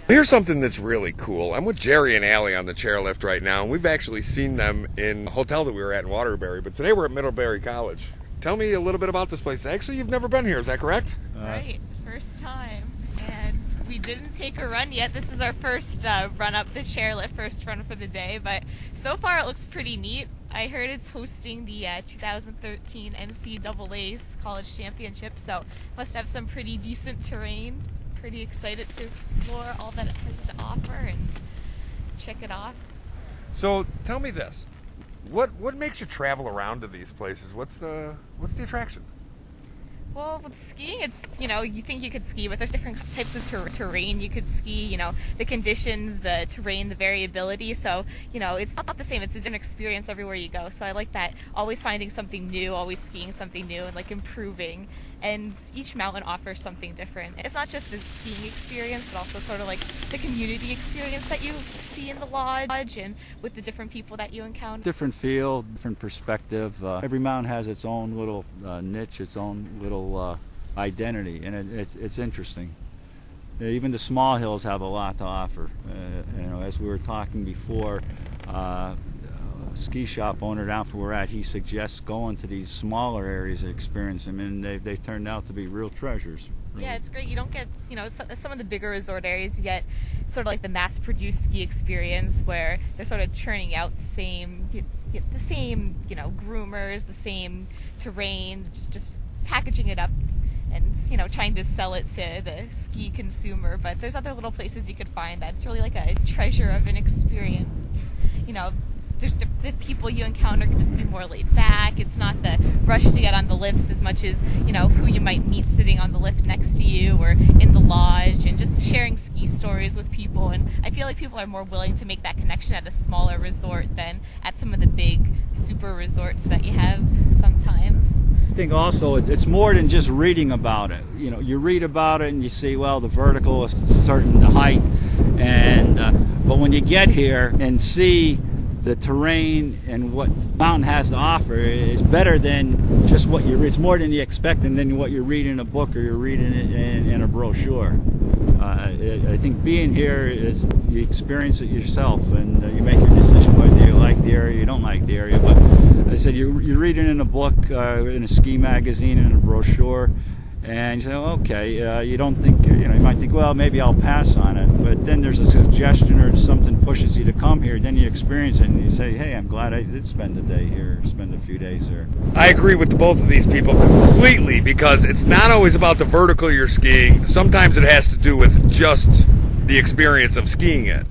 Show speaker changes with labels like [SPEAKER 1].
[SPEAKER 1] Here's something that's really cool. I'm with Jerry and Allie on the chairlift right now, and we've actually seen them in a hotel that we were at in Waterbury, but today we're at Middlebury College. Tell me a little bit about this place. Actually, you've never been here, is that correct?
[SPEAKER 2] Right, first time. And we didn't take a run yet. This is our first run up the chairlift, first run for the day, but so far it looks pretty neat. I heard it's hosting the 2013 NCAA's College Championship, so must have some pretty decent terrain. Pretty excited to explore all that it has to offer and check it off.
[SPEAKER 1] So tell me this. What makes you travel around to these places? What's the attraction?
[SPEAKER 2] Well, with skiing, it's, you think you could ski, but there's different types of terrain you could ski, the conditions, the terrain, the variability. So, it's not the same. It's a different experience everywhere you go. So I like that, always finding something new, always skiing something new and improving. And each mountain offers something different. It's not just the skiing experience, but also sort of the community experience that you see in the lodge and with the different people that you encounter.
[SPEAKER 3] Different feel, different perspective. Every mountain has its own little niche, its own little identity, and it's interesting. Even the small hills have a lot to offer. As we were talking before, ski shop owner down where we're at, he suggests going to these smaller areas and experience them, and they've turned out to be real treasures.
[SPEAKER 2] Yeah, it's great. You don't get, some of the bigger resort areas, you get sort of the mass-produced ski experience where they're sort of churning out the same groomers, the same terrain, just packaging it up and trying to sell it to the ski consumer. But there's other little places you could find that's really a treasure of an experience. There's the people you encounter could just be more laid back. It's not the rush to get on the lifts as much as, who you might meet sitting on the lift next to you or in the lodge, and just sharing ski stories with people. And I feel like people are more willing to make that connection at a smaller resort than at some of the big super resorts that you have sometimes.
[SPEAKER 3] I think also it's more than just reading about it. You read about it and you see, well, the vertical is a certain height, and but when you get here and see the terrain and what mountain has to offer, is better than just what you read. It's more than you expect and than what you read in a book or you're reading it in a brochure. I think being here is you experience it yourself, and you make your decision whether you like the area or you don't like the area. But I said you read it in a book, in a ski magazine, in a brochure, and you say, okay, you don't think, you might think, well, maybe I'll pass on it. But then there's a suggestion or something pushes you to come here. Then you experience it and you say, hey, I'm glad I did spend a day here, or spend a few days here.
[SPEAKER 1] I agree with both of these people completely, because it's not always about the vertical you're skiing. Sometimes it has to do with just the experience of skiing it.